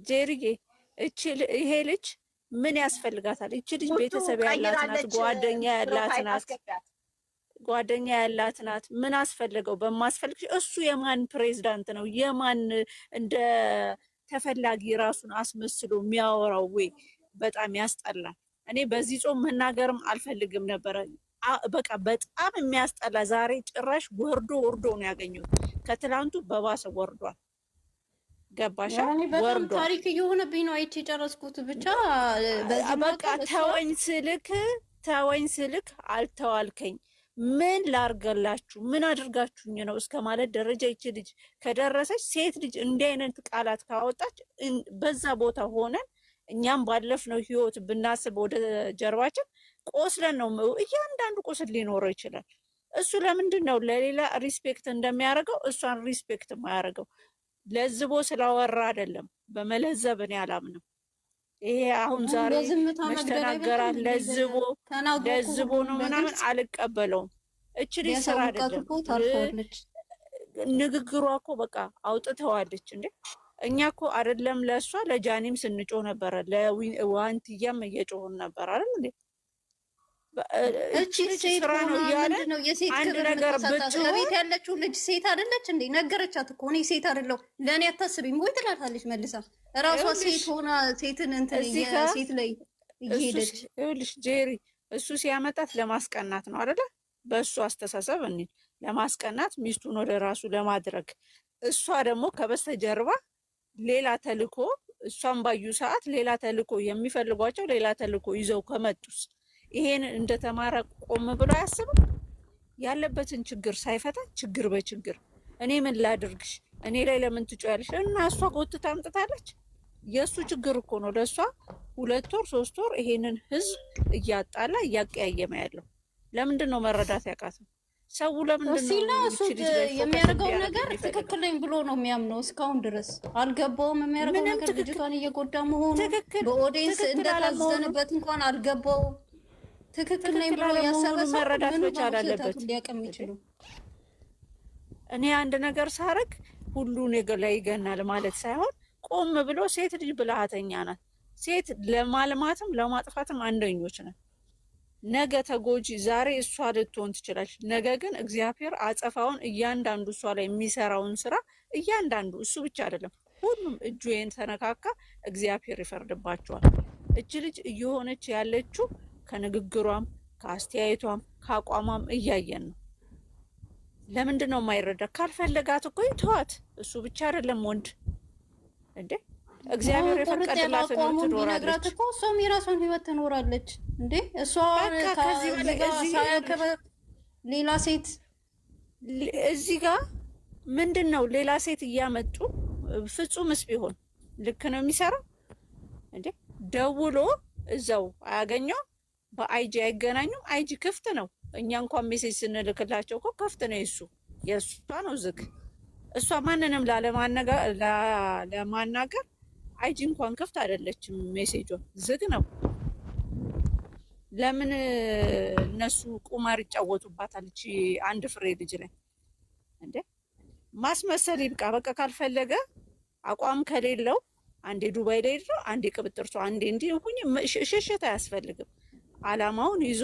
ጄሪዬ ይሄ ልጅ ምን ያስፈልጋታል? እቺ ልጅ ቤተሰብ ያላት ናት፣ ጓደኛ ያላት ናት። ምን አስፈልገው? በማስፈልግ እሱ የማን ፕሬዝዳንት ነው? የማን እንደ ተፈላጊ ራሱን አስመስሎ የሚያወራው? ወይ በጣም ያስጠላል። እኔ በዚህ ጾም መናገርም አልፈልግም ነበረ። በቃ በጣም የሚያስጠላ። ዛሬ ጭራሽ ወርዶ ነው ያገኘው። ከትላንቱ በባሰ ወርዷል። ገባሻ? በጣም ታሪክ እየሆነብኝ ነው። አይቼ ጨረስኩት። ብቻ በቃ ተወኝ ስልክ አልተዋልከኝ። ምን ላርገላችሁ? ምን አድርጋችሁኝ ነው እስከ ማለት ደረጃ ይቺ ልጅ ከደረሰች፣ ሴት ልጅ እንዲህ አይነት ቃላት ካወጣች በዛ ቦታ ሆነን እኛም ባለፍነው ህይወት ብናስብ ወደ ጀርባችን ቆስለን ነው። እያንዳንዱ ቁስል ሊኖረው ይችላል። እሱ ለምንድን ነው ለሌላ ሪስፔክት እንደሚያደርገው እሷን ሪስፔክት የማያደርገው? ለዝቦ ስላወራ አይደለም። በመለዘብ እኔ አላምንም። ይሄ አሁን ዛሬ መስተናገራት ለዝቦ ነው ምናምን አልቀበለውም። እች ልጅ ስራ አይደለም ንግግሯ እኮ በቃ አውጥተዋለች እንዴ። እኛ እኮ አይደለም ለእሷ ለጃኒም ስንጮህ ነበረ፣ ለዋንትያም እየጮህን ነበር አይደል እንዴ? እቺ ሴት ነው ያለው። የሴት ክብር ቤት ያለችው ልጅ ሴት አይደለች እንዴ? ነገረቻት እኮ እኔ ሴት አይደለሁ ለኔ አታስቢም ወይ ትላታለች መልሳ። እራሷ ሴት ሆና ሴትን እንትን ሴት ላይ እየሄደች ይኸውልሽ፣ ጄሪ እሱ ሲያመጣት ለማስቀናት ነው አይደለ? በእሱ አስተሳሰብ እኔ ለማስቀናት ሚስቱን ወደ ራሱ ለማድረግ፣ እሷ ደግሞ ከበስተጀርባ ሌላ ተልኮ፣ እሷን ባዩ ሰዓት ሌላ ተልኮ የሚፈልጓቸው ሌላ ተልኮ ይዘው ከመጡስ ይሄን እንደተማረ ቆም ብሎ አያስብም? ያለበትን ችግር ሳይፈታ ችግር በችግር እኔ ምን ላድርግሽ? እኔ ላይ ለምን ትጮያለሽ? እና እሷ ጎትታ አምጥታለች። የእሱ ችግር እኮ ነው። ለእሷ 2 ወር 3 ወር ይሄንን ህዝብ እያጣላ እያቀያየመ ያለው ለምንድን ነው መረዳት ያቃተው? ሰው ለምንድን ነው የሚያደርገው ነገር ትክክል ነኝ ብሎ ነው የሚያምነው? እስካሁን ድረስ አልገባውም። የሚያደርገው ነገር ልጅቷን እየጎዳ መሆኑ በኦዲየንስ እንደታዘነበት እንኳን አልገባውም። ትክክል ነኝ ብሎ ያሰበ መረዳት መቻል አለበት። ሊያቀም ይችላል። እኔ አንድ ነገር ሳረግ ሁሉ ነገር ላይ ይገናል ማለት ሳይሆን ቆም ብሎ ሴት ልጅ ብልሃተኛ ናት። ሴት ለማልማትም ለማጥፋትም አንደኞች ነን። ነገ ተጎጂ ዛሬ እሷ ልትሆን ትችላለች። ነገ ግን እግዚአብሔር አጸፋውን እያንዳንዱ እሷ ላይ የሚሰራውን ስራ እያንዳንዱ እሱ ብቻ አይደለም ሁሉም እጁ የተነካካ እግዚአብሔር ይፈርድባቸዋል። እች ልጅ እየሆነች ያለችው ከንግግሯም ከአስተያየቷም ከአቋሟም እያየን ነው። ለምንድን ነው የማይረዳ? ካልፈለጋት እኮ ይተዋት። እሱ ብቻ አይደለም ወንድ እንዴ እግዚአብሔር የፈቀደላት ነው ትኖራለች እኮ። እሷም የራሷን ህይወት ትኖራለች እንዴ። እሷ ከዚህ ሌላ ሴት እዚህ ጋር ምንድነው ሌላ ሴት እያመጡ ፍጹምስ ቢሆን ልክ ነው የሚሰራው እንዴ? ደውሎ እዛው አያገኘው? በአይጂ አይገናኙም? አይጂ ክፍት ነው። እኛ እንኳን ሜሴጅ ስንልክላቸው እኮ ክፍት ነው። የእሷ ነው ዝግ። እሷ ማንንም ለማናገር አይጂ እንኳን ክፍት አይደለችም። ሜሴጇ ዝግ ነው። ለምን እነሱ ቁማር ይጫወቱባታል? እቺ አንድ ፍሬ ልጅ ላይ እንዴ ማስመሰል ይብቃ። በቃ ካልፈለገ አቋም ከሌለው አንዴ ዱባይ ላይ ነው፣ አንዴ ቅብጥርሷ፣ አንዴ እንዲህ ሁኝ። ሽሽት አያስፈልግም። አላማውን ይዞ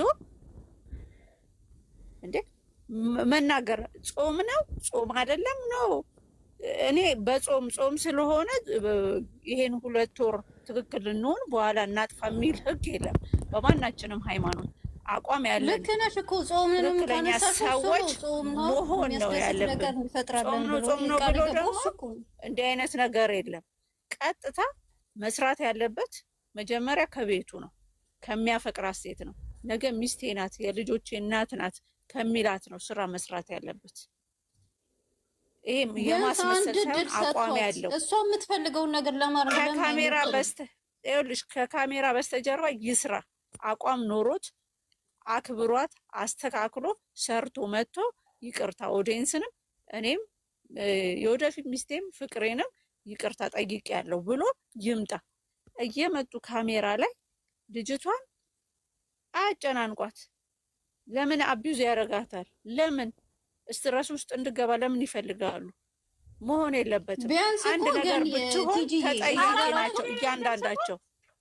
እንዴ መናገር ጾም ነው ጾም አይደለም ነው። እኔ በጾም ስለሆነ ይሄን 2 ወር ትክክል እንሆን በኋላ እናጥፋ የሚል ህግ የለም በማናችንም ሃይማኖት። አቋም ያለ ልክ ነሽ እኮ ጾምንም ሰዎች መሆን ነው ያለብን። ጾም ነው ብሎ ደግሞ እንዲህ አይነት ነገር የለም። ቀጥታ መስራት ያለበት መጀመሪያ ከቤቱ ነው፣ ከሚያፈቅራት ሴት ነው። ነገ ሚስቴ ናት የልጆቼ እናት ናት ከሚላት ነው ስራ መስራት ያለበት። ይሄም የማስመሰል ሳይሆን አቋም ያለው እሷ የምትፈልገውን ነገር ለማድረግ ከካሜራ በስተጀርባ ይስራ። አቋም ኖሮት አክብሯት አስተካክሎ ሰርቶ መጥቶ ይቅርታ ኦዲየንስንም እኔም የወደፊት ሚስቴም ፍቅሬንም ይቅርታ ጠይቄያለሁ ብሎ ይምጣ። እየመጡ ካሜራ ላይ ልጅቷን አጨናንቋት። ለምን አቢዩዝ ያደርጋታል? ለምን ስትረስ ውስጥ እንድገባ ለምን ይፈልጋሉ? መሆን የለበትም። አንድ ነገር ብትሆን ተጠያቂ ናቸው እያንዳንዳቸው።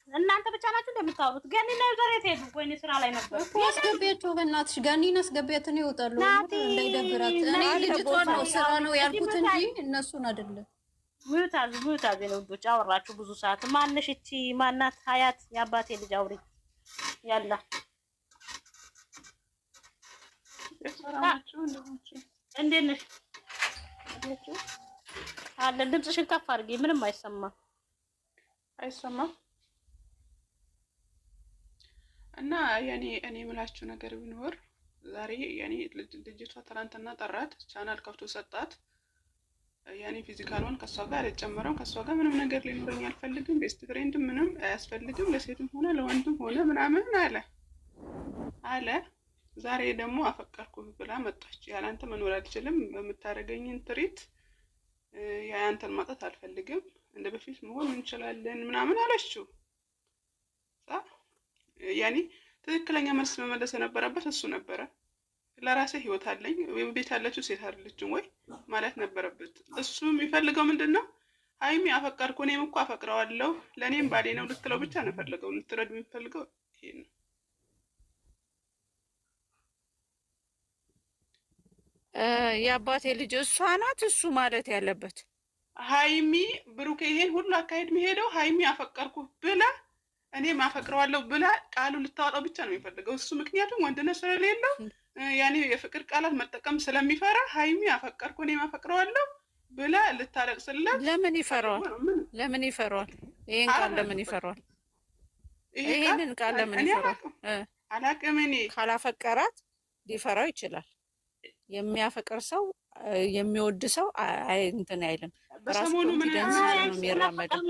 እናንተ ብቻ ናችሁ እንደምታወሩት። ገኒ ነው ዘሬት ሄዱ ቆይ ስራ ላይ ነበር እኮ አስገቢያቸው፣ በእናትሽ ገኒን አስገቢያት ነው ይወጣሉ እንዳይደብራት። እኔ ልጅቷን ነው ስራ ነው ያልኩት እንጂ እነሱን አይደለም። ሙታዝ ነው ወዶች አወራችሁ ብዙ ሰዓት። ማንሽ እቺ ማናት ሀያት የአባቴ ልጅ አውሪ ያላ እንዴት ነሽ? አለ ድምፅሽን ከፍ አድርጊ። ምንም አይሰማም። እና እኔ የምላችሁ ነገር ቢኖር ዛሬ ልጅቷ ትናንትና ጠራት፣ ቻናል ከፍቶ ሰጣት። ፊዚካሏን ከሷ ጋር አልጨመረም። ከሷ ጋር ምንም ነገር ሊኖረኝ አልፈልግም፣ ቤስት ፍሬንድ ምንም አያስፈልግም፣ ለሴትም ሆነ ለወንድም ሆነ ምናምን አለ። ዛሬ ደግሞ አፈቀርኩ ብላ መጣች። ያላንተ መኖር አልችልም፣ በምታደርገኝን ትሪት ያንተን ማጣት አልፈልግም፣ እንደ በፊት መሆን እንችላለን ምናምን አለችው። ትክክለኛ መልስ መመለስ የነበረበት እሱ ነበረ። ለራሴ ህይወት አለኝ፣ ቤት ያለችው ሴት አይደለችም ወይ ማለት ነበረበት። እሱ የሚፈልገው ምንድን ነው? ሀይሚ አፈቀርኩ፣ እኔም እኮ አፈቅረዋለሁ፣ ለእኔም ባሌ ነው ልትለው ብቻ ነው የፈለገው። ልትረዱ የሚፈልገው ይሄ ነው። የአባቴ ልጅ እሷ ናት እሱ ማለት ያለበት። ሀይሚ ብሩኬ ይሄን ሁሉ አካሄድ የሚሄደው ሀይሚ አፈቀርኩ ብላ እኔም አፈቅረዋለሁ ብላ ቃሉ ልታወጣው ብቻ ነው የሚፈልገው እሱ። ምክንያቱም ወንድነት ስለሌለው የፍቅር ቃላት መጠቀም ስለሚፈራ ሀይሚ አፈቀርኩ እኔም አፈቅረዋለሁ ብላ ልታለቅስለት። ለምን ይፈራዋል? ይሄን ቃል ለምን ይፈራዋል? ይሄንን ቃል ለምን ይፈራዋል? አላቅም። እኔ ካላፈቀራት ሊፈራው ይችላል። የሚያፈቅር ሰው የሚወድ ሰው እንትን አይልም። በሰሞኑ ምን ነው የሚራመደው?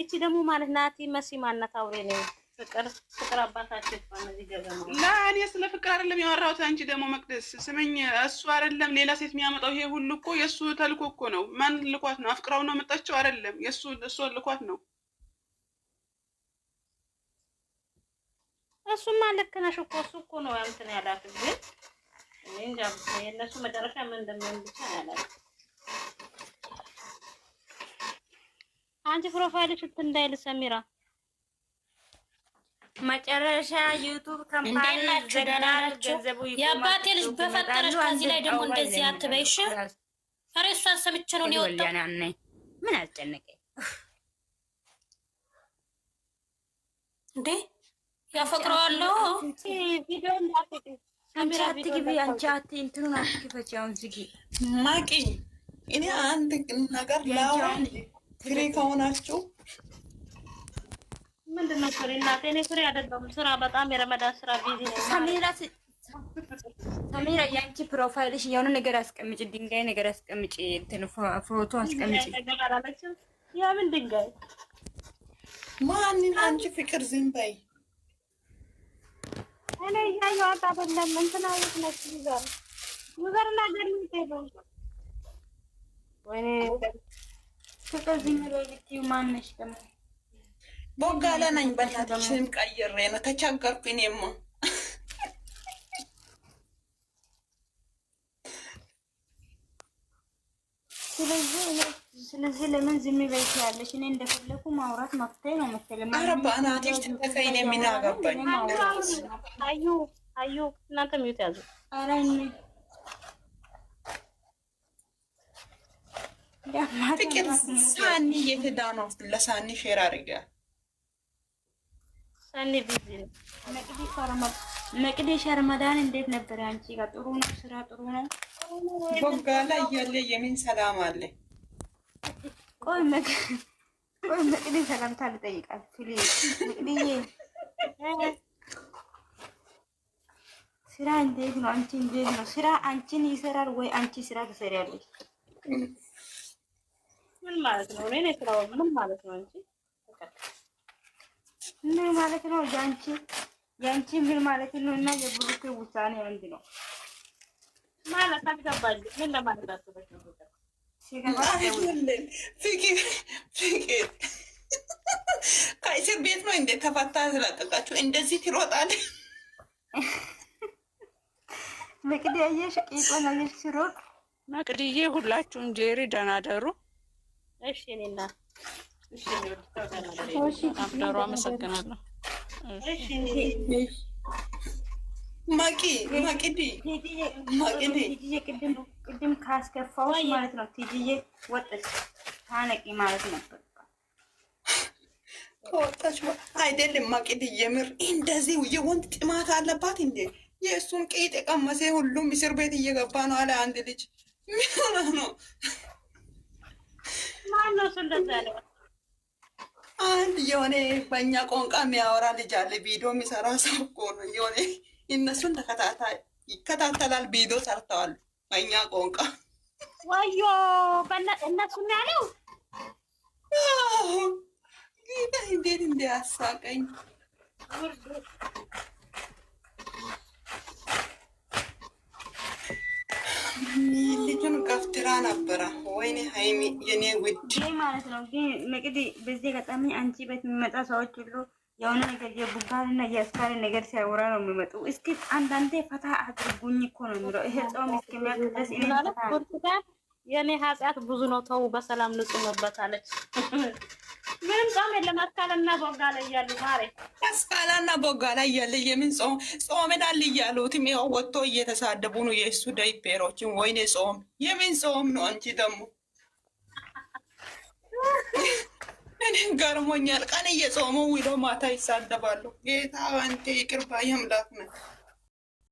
እቺ ደግሞ ማለት ናቲ መሲ ማናት አውሬ ነው ፍቅር አባታችን ማለት ይገዛማ። እኔ ስለ ፍቅር አይደለም ያወራሁት። አንቺ ደግሞ መቅደስ ስመኝ፣ እሱ አይደለም ሌላ ሴት የሚያመጣው። ይሄ ሁሉ እኮ የእሱ ተልኮ እኮ ነው። ማን ልኳት ነው? አፍቅራው ነው መጣቸው አይደለም። እሱ ልኳት ነው። እሱማ ልክ ነሽ እኮ። እሱ እኮ ነው እንትን ያላት። ግን እኔ እንጃ የእነሱ መጨረሻ ምን እንደሚሆን ብቻ ያላት። አንቺ ፕሮፋይልሽ እንዳይል ሰሚራ መጨረሻ ዩቲዩብ ካምፓኒ ዘጋናል። ገንዘቡ የአባቴ ልጅ በፈጠረሽ ከዚህ ላይ ደግሞ እንደዚህ አትበይሽ። ኧረ እሷ ሰብቼ ነው የወጣው። ምን አስጨነቀኝ እንዴ? ያፈቅረዋለሁ። ቪዲዮ እንዳትይ ካሜራ አትግቢ። አንቺ እንትኑን አትክፈች። አሁን ዝጊ ማቂ። እኔ አንድ ነገር ላውራ ፍሬ ከሆናችሁ ምንድነው ፍሬ? እናቴ እኔ ፍሬ አይደለም። ስራ በጣም የረመዳን ስራ ቢዚ ነኝ። ሰሚራ የአንቺ ፕሮፋይልሽ የሆነ ነገር አስቀምጪ፣ ድንጋይ ነገር አስቀምጪ፣ እንትን ፎቶ አስቀምጪ። የምን ድንጋይ? ማንን? አንቺ ፍቅር ዝም በይ። እኔ እያየኋት አይደለም። እንትና የት ነች? ሙዘርና ገርም ይሄዳል። ወይኔ ፍቅር ዝም በይ ልትይው ማነሽ ደግሞ? ቦጋለ ነኝ። በእናትሽም ቀይሬ ነው ተቸገርኩ። እኔማ ስለዚህ ለምን ዝም በይ ትያለሽ? እኔ እንደፈለኩ ማውራት መፍትሄ ነው መሰለኝ። ኧረ በእናትሽ ተከይኔ ምን አገባኝ? አዩ እናንተ ሚዩት ያዙ። ኧረ ፍቅር ሳኒ የትዳ ነው? ለሳኒ ሼር አድርጋ ሳኒ ቢዚ ነው። መቅዲ ሸርመዳን እንዴት ነበር? አንቺ ጋር ጥሩ ነው? ስራ ጥሩ ነው? ቦጋላ እያለ የምን ሰላም አለ? ቆይ መቅዲ ሰላምታ ልጠይቃት ፕሊዝ። መቅዲዬ ስራ እንዴት ነው? አንቺ እንዴት ነው ስራ? አንቺን ይሰራል ወይ አንቺ ስራ ትሰሪያለሽ? ምን ማለት ነው? እኔ ስራው ምን ማለት ነው? አንቺ ምን ማለት ነው? ያንቺ ምን ማለት ነው? እና የብሩክ ውሳኔ አንድ ነው ማለት አልገባኝ። ምን ለማለት አስበሽ ነው? ፍቅር ከእስር ቤት ነው እንዴት ተፈታ ስላቀቃችሁ እንደዚህ ትሮጣለህ? መቅዲ አየሽ፣ ቂጦን አየሽ ሲሮጥ መቅድዬ ሁላችሁም ጄሪ ደህና ደሩ። እሺ እኔና እሺ አብደሩ አመሰግናለሁ። እሺ ቲጂዬ ቅድም ካስከፋዎች ማለት ነው። ቲጂዬ ወጥሽ ታነቂ ማለት ነበር። ከወጣች አይደለም ማቂድ የምር እንደዚህ የወንድ ጥማት አለባት እንዴ? የእሱን ቂጥ የቀመሰ ሁሉም እስር ቤት እየገባ ነው አለ አንድ ልጅ። ምን ሆነ ነው? ማነው እሱ እንደዛ ያለው? አንድ የሆነ በእኛ ቋንቋ የሚያወራ ልጅ አለ። ቪዲዮ የሚሰራ ሰው እኮ ነው። የሆነ እነሱን ተከታታይ ይከታተላል። ቪዲዮ ሰርተዋል በእኛ ቋንቋ። ወዮ እነሱን ያለው ጌታ እንዴት እንዲያሳቀኝ ልጁን ገፍትራ ነበረ። ወይኔ ሀይሚ የኔ ውድ ማለት ነው። ግን መቅዲ በዚህ አጋጣሚ አንቺ ቤት የሚመጣ ሰዎች ሁሉ የሆነ ነገር የቡጋንና የአስካሪ ነገር ሲያወራ ነው የሚመጡ። እስኪ አንዳንዴ ፈታ አድርጉኝ እኮ ነው የሚለው። ይሄ ጾም እስከሚያልቅ ድረስ የኔ ኃጢአት ብዙ ነው፣ ተው በሰላም ንጹህ መበታለች። ምንም ጾም የለም። አስካለና ቦጋ ላይ እያሉ ማሬ አስካላና ቦጋ ላይ እያለ የምን ጾምናል እያሉትም ይኸው ወጥቶ እየተሳደቡ ነው የእሱ ዳይፔሮችን። ወይኔ ጾም የምን ጾም ነው? አንቺ ደግሞ እኔም ገርሞኛል። ቀን እየጾሙ ውሎ ማታ ይሳደባሉ። ጌታ አንተ ይቅር ባይ አምላክ ነህ።